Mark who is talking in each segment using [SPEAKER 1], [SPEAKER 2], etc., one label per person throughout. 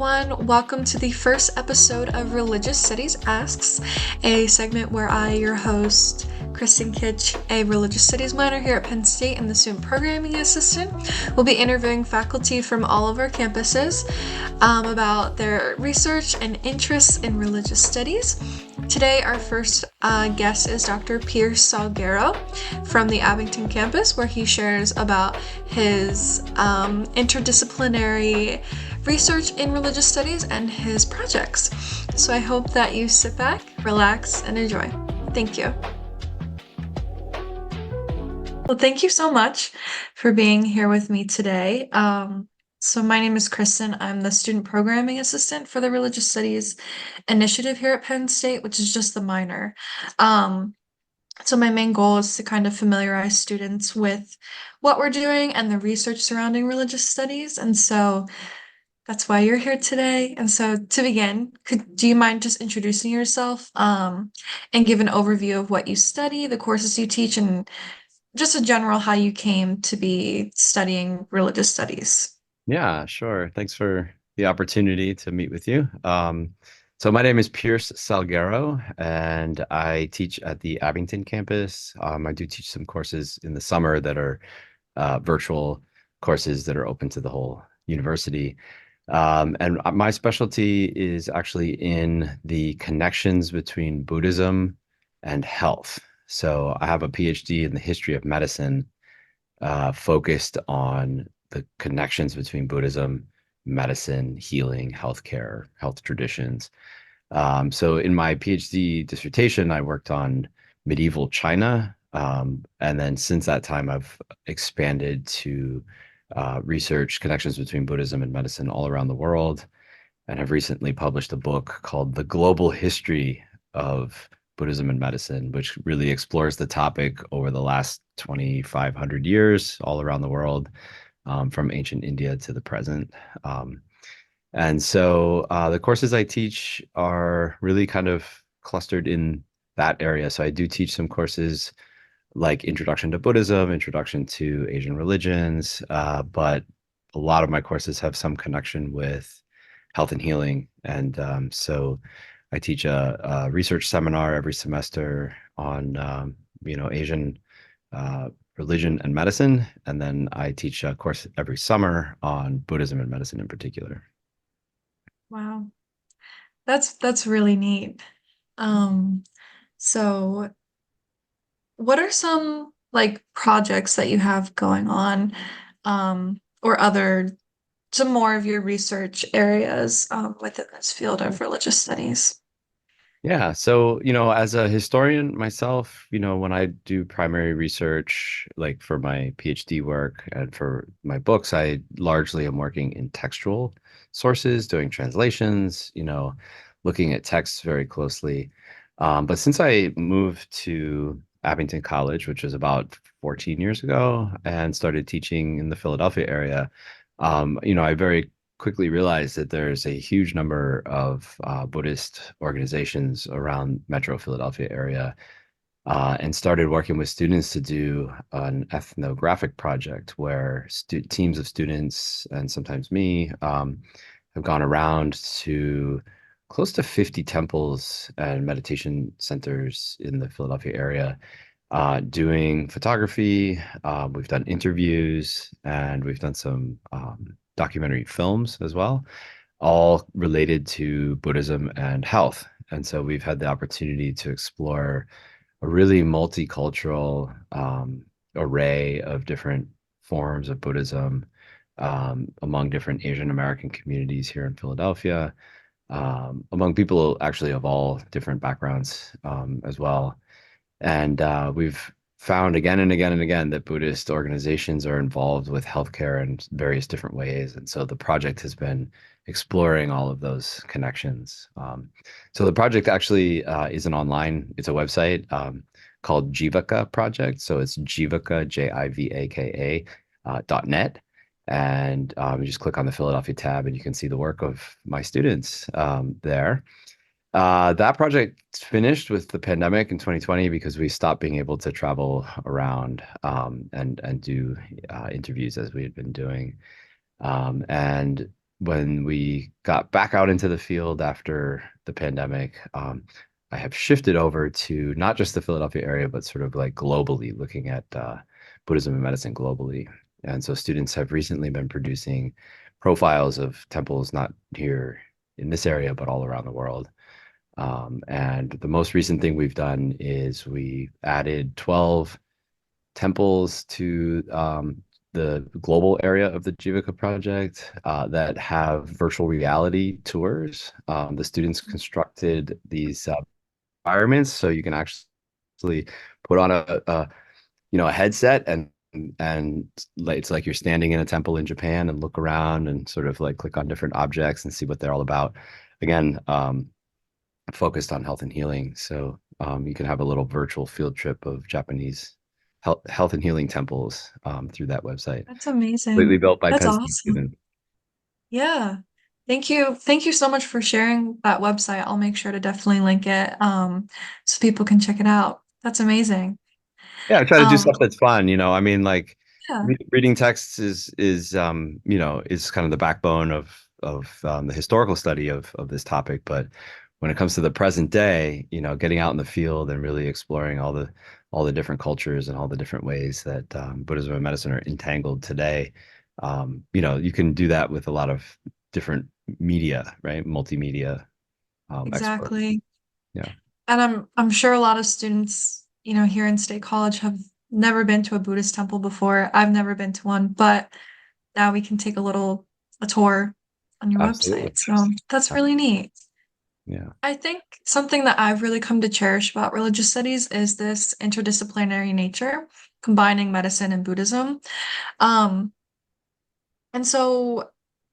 [SPEAKER 1] everyone. Welcome to the first episode of Religious Studies Asks, a segment where I, your host, Kristen Kitch, a religious studies minor here at Penn State and the student programming assistant, will be interviewing faculty from all of our campuses about their research and interests in religious studies. Today, our first guest is Dr. Pierce Salguero from the Abington campus, where he shares about his interdisciplinary research in religious studies and his projects. So I hope that you sit back, relax, and enjoy. Thank you. Well, thank you so much for being here with me today. So my name is Kristen. I'm the student programming assistant for the Religious Studies Initiative here at Penn State, which is just the minor. So my main goal is to kind of familiarize students with what we're doing and the research surrounding religious studies. And so that's why you're here today. And so to begin, do you mind just introducing yourself and give an overview of what you study, the courses you teach, and just a general how you came to be studying religious studies?
[SPEAKER 2] Yeah, sure. Thanks for the opportunity to meet with you. So my name is Pierce Salguero, and I teach at the Abington campus. I do teach some courses in the summer that are virtual courses that are open to the whole university. And my specialty is actually in the connections between Buddhism and health. So I have a PhD in the history of medicine, focused on the connections between Buddhism, medicine, healing, healthcare, health traditions. So in my PhD dissertation, I worked on medieval China. And then since that time, I've expanded to research connections between Buddhism and medicine all around the world, and have recently published a book called The Global History of Buddhism and Medicine, which really explores the topic over the last 2,500 years all around the world, from ancient India to the present. And so the courses I teach are really kind of clustered in that area. So I do teach some courses like Introduction to Buddhism, Introduction to Asian Religions, but a lot of my courses have some connection with health and healing. And so I teach a research seminar every semester on, Asian religion and medicine, and then I teach a course every summer on Buddhism and medicine in particular.
[SPEAKER 1] Wow, that's really neat. Um, so what are some like projects that you have going on, or other some more of your research areas within this field of religious studies?
[SPEAKER 2] Yeah, so as a historian myself, when I do primary research, like for my PhD work and for my books, I largely am working in textual sources, doing translations, looking at texts very closely. But since I moved to Abington College, which was about 14 years ago, and started teaching in the Philadelphia area, I very quickly realized that there's a huge number of Buddhist organizations around Metro Philadelphia area, and started working with students to do an ethnographic project where teams of students and sometimes me have gone around to close to 50 temples and meditation centers in the Philadelphia area, doing photography. We've done interviews, and we've done some documentary films as well, all related to Buddhism and health. And so we've had the opportunity to explore a really multicultural array of different forms of Buddhism, among different Asian American communities here in Philadelphia, among people actually of all different backgrounds, as well. And we've found again and again and again that Buddhist organizations are involved with healthcare in various different ways. And so the project has been exploring all of those connections. So the project actually is it's a website called Jivaka Project. So it's Jivaka, Jivaka, .net. And you just click on the Philadelphia tab and you can see the work of my students there. That project finished with the pandemic in 2020 because we stopped being able to travel around, and do interviews as we had been doing. And when we got back out into the field after the pandemic, I have shifted over to not just the Philadelphia area, but sort of like globally, looking at Buddhism and medicine globally. And so students have recently been producing profiles of temples not here in this area, but all around the world. And the most recent thing we've done is we added 12 temples to the global area of the Jivaka project that have virtual reality tours. The students constructed these environments so you can actually put on a headset and like it's like you're standing in a temple in Japan and look around and sort of like click on different objects and see what they're all about. Again, focused on health and healing. So you can have a little virtual field trip of Japanese health and healing temples through that website.
[SPEAKER 1] That's amazing.
[SPEAKER 2] Completely built by
[SPEAKER 1] That's
[SPEAKER 2] Penn State
[SPEAKER 1] awesome.
[SPEAKER 2] students.
[SPEAKER 1] Yeah. Thank you. Thank you so much for sharing that website. I'll make sure to definitely link it so people can check it out. That's amazing.
[SPEAKER 2] Yeah, I try to do
[SPEAKER 1] Um,
[SPEAKER 2] stuff that's fun. I mean, like
[SPEAKER 1] yeah,
[SPEAKER 2] reading texts is kind of the backbone of the historical study of this topic. But when it comes to the present day, getting out in the field and really exploring all the different cultures and all the different ways that Buddhism and medicine are entangled today, you can do that with a lot of different media, right? Multimedia exploration.
[SPEAKER 1] exactly.
[SPEAKER 2] Yeah,
[SPEAKER 1] And I'm sure a lot of students, here in State College have never been to a Buddhist temple before. I've never been to one, but now we can take a tour on your
[SPEAKER 2] absolutely.
[SPEAKER 1] website. So that's really neat.
[SPEAKER 2] Yeah.
[SPEAKER 1] I think something that I've really come to cherish about religious studies is this interdisciplinary nature, combining medicine and Buddhism. Um, and so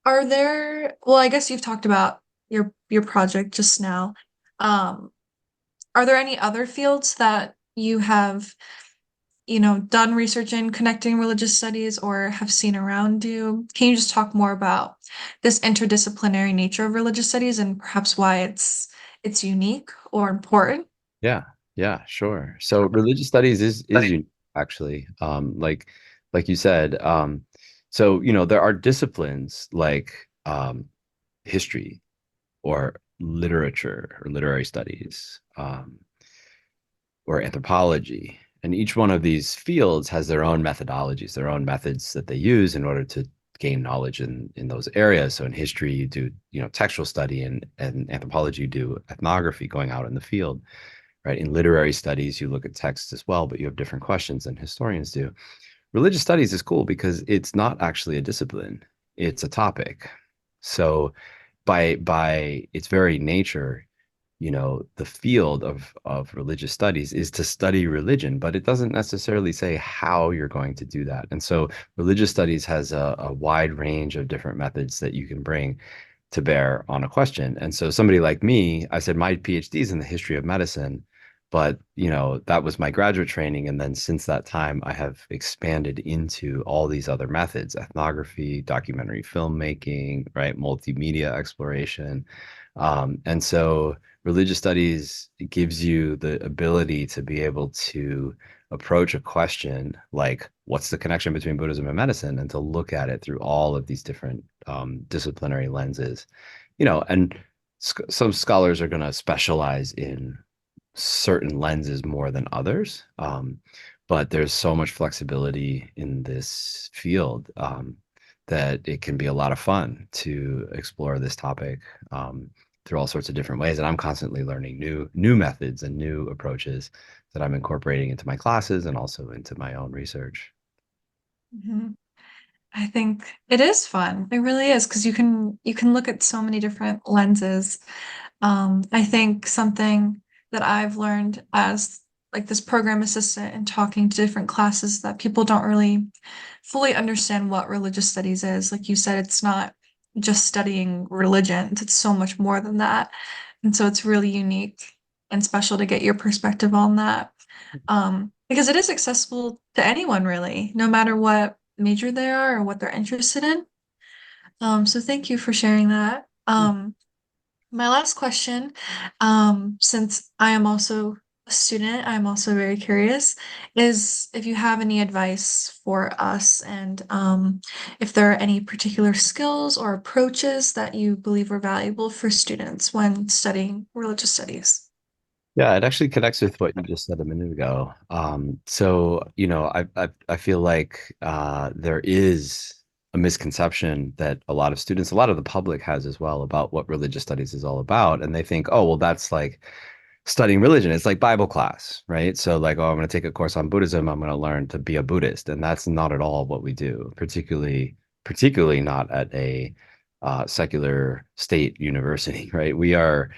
[SPEAKER 1] well, I guess you've talked about your project just now. Um, are there any other fields that you have, done research in connecting religious studies or have seen around you? Can you just talk more about this interdisciplinary nature of religious studies and perhaps why it's unique or important?
[SPEAKER 2] Yeah, yeah, sure. So religious studies is unique, actually. Like you said, so there are disciplines like history or literature or literary studies, or anthropology. And each one of these fields has their own methodologies, their own methods that they use in order to gain knowledge in those areas. So in history, you do, textual study, and anthropology, you do ethnography, going out in the field, right? In literary studies, you look at texts as well, but you have different questions than historians do. Religious studies is cool because it's not actually a discipline, it's a topic. So by its very nature, the field of religious studies is to study religion, but it doesn't necessarily say how you're going to do that. And so religious studies has a wide range of different methods that you can bring to bear on a question. And so somebody like me, I said my PhD is in the history of medicine, but that was my graduate training. And then since that time, I have expanded into all these other methods: ethnography, documentary filmmaking, right? Multimedia exploration. And so religious studies gives you the ability to be able to approach a question like, what's the connection between Buddhism and medicine, and to look at it through all of these different disciplinary lenses. And some scholars are going to specialize in certain lenses more than others. But there's so much flexibility in this field, that it can be a lot of fun to explore this topic through all sorts of different ways. And I'm constantly learning new methods and new approaches that I'm incorporating into my classes and also into my own research.
[SPEAKER 1] Mhm. I think it is fun. It really is because you can look at so many different lenses. I think something that I've learned as like this program assistant and talking to different classes that people don't really fully understand what religious studies is. Like you said, it's not just studying religion, it's so much more than that. And so it's really unique and special to get your perspective on that. Because it is accessible to anyone really, no matter what major they are or what they're interested in. So thank you for sharing that. My last question, since I am also a student, I'm also very curious, is if you have any advice for us and if there are any particular skills or approaches that you believe are valuable for students when studying religious studies.
[SPEAKER 2] Yeah, it actually connects with what you just said a minute ago. I feel like there is a misconception that a lot of students, a lot of the public has as well about what religious studies is all about. And they think, oh, well, that's like studying religion. It's like Bible class, right? So like, oh, I'm going to take a course on Buddhism. I'm going to learn to be a Buddhist. And that's not at all what we do, particularly not at a secular state university, right? We're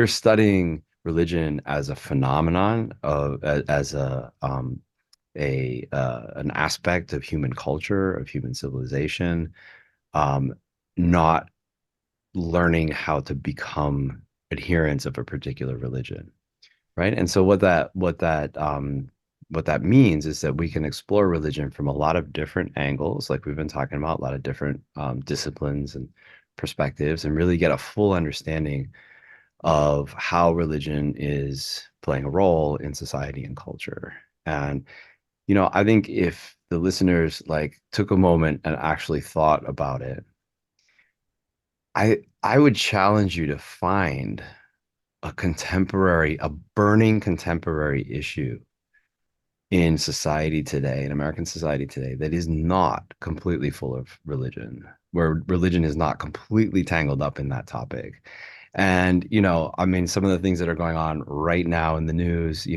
[SPEAKER 2] studying religion as a phenomenon as a an aspect of human culture, of human civilization, not learning how to become adherents of a particular religion, right? And so what that means is that we can explore religion from a lot of different angles, like we've been talking about, a lot of different disciplines and perspectives, and really get a full understanding of how religion is playing a role in society and culture. And, I think if the listeners like took a moment and actually thought about it, I would challenge you to find a burning contemporary issue in society today, in American society today, that is not completely full of religion, where religion is not completely tangled up in that topic. And, I mean, some of the things that are going on right now in the news,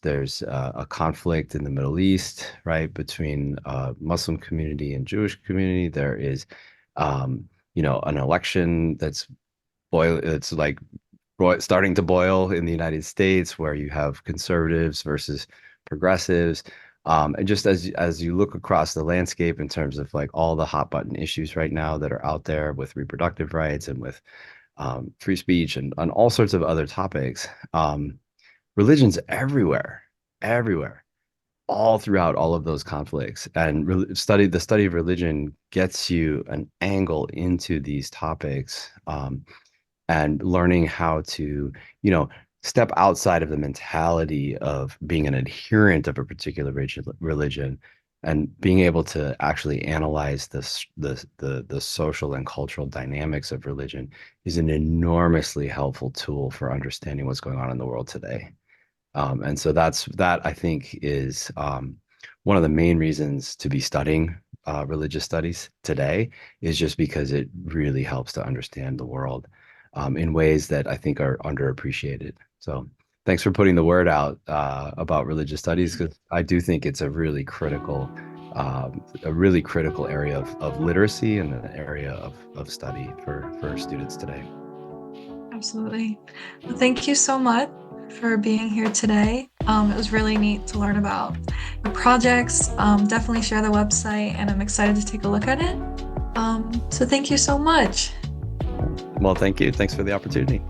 [SPEAKER 2] there's a conflict in the Middle East, right, between Muslim community and Jewish community. There is, an election it's like starting to boil in the United States, where you have conservatives versus progressives. And just as you look across the landscape in terms of like all the hot button issues right now that are out there with reproductive rights and with free speech and on all sorts of other topics, religion's everywhere, all throughout all of those conflicts. And the study of religion gets you an angle into these topics. And learning how to, you know, step outside of the mentality of being an adherent of a particular religion and being able to actually analyze the social and cultural dynamics of religion is an enormously helpful tool for understanding what's going on in the world today. And so that I think is one of the main reasons to be studying religious studies today is just because it really helps to understand the world in ways that I think are underappreciated. So thanks for putting the word out about religious studies, because I do think it's a really critical area of literacy and an area of study for students today.
[SPEAKER 1] Absolutely. Well, thank you so much for being here today. It was really neat to learn about your projects. Definitely share the website, and I'm excited to take a look at it. So thank you so much.
[SPEAKER 2] Well, thank you. Thanks for the opportunity.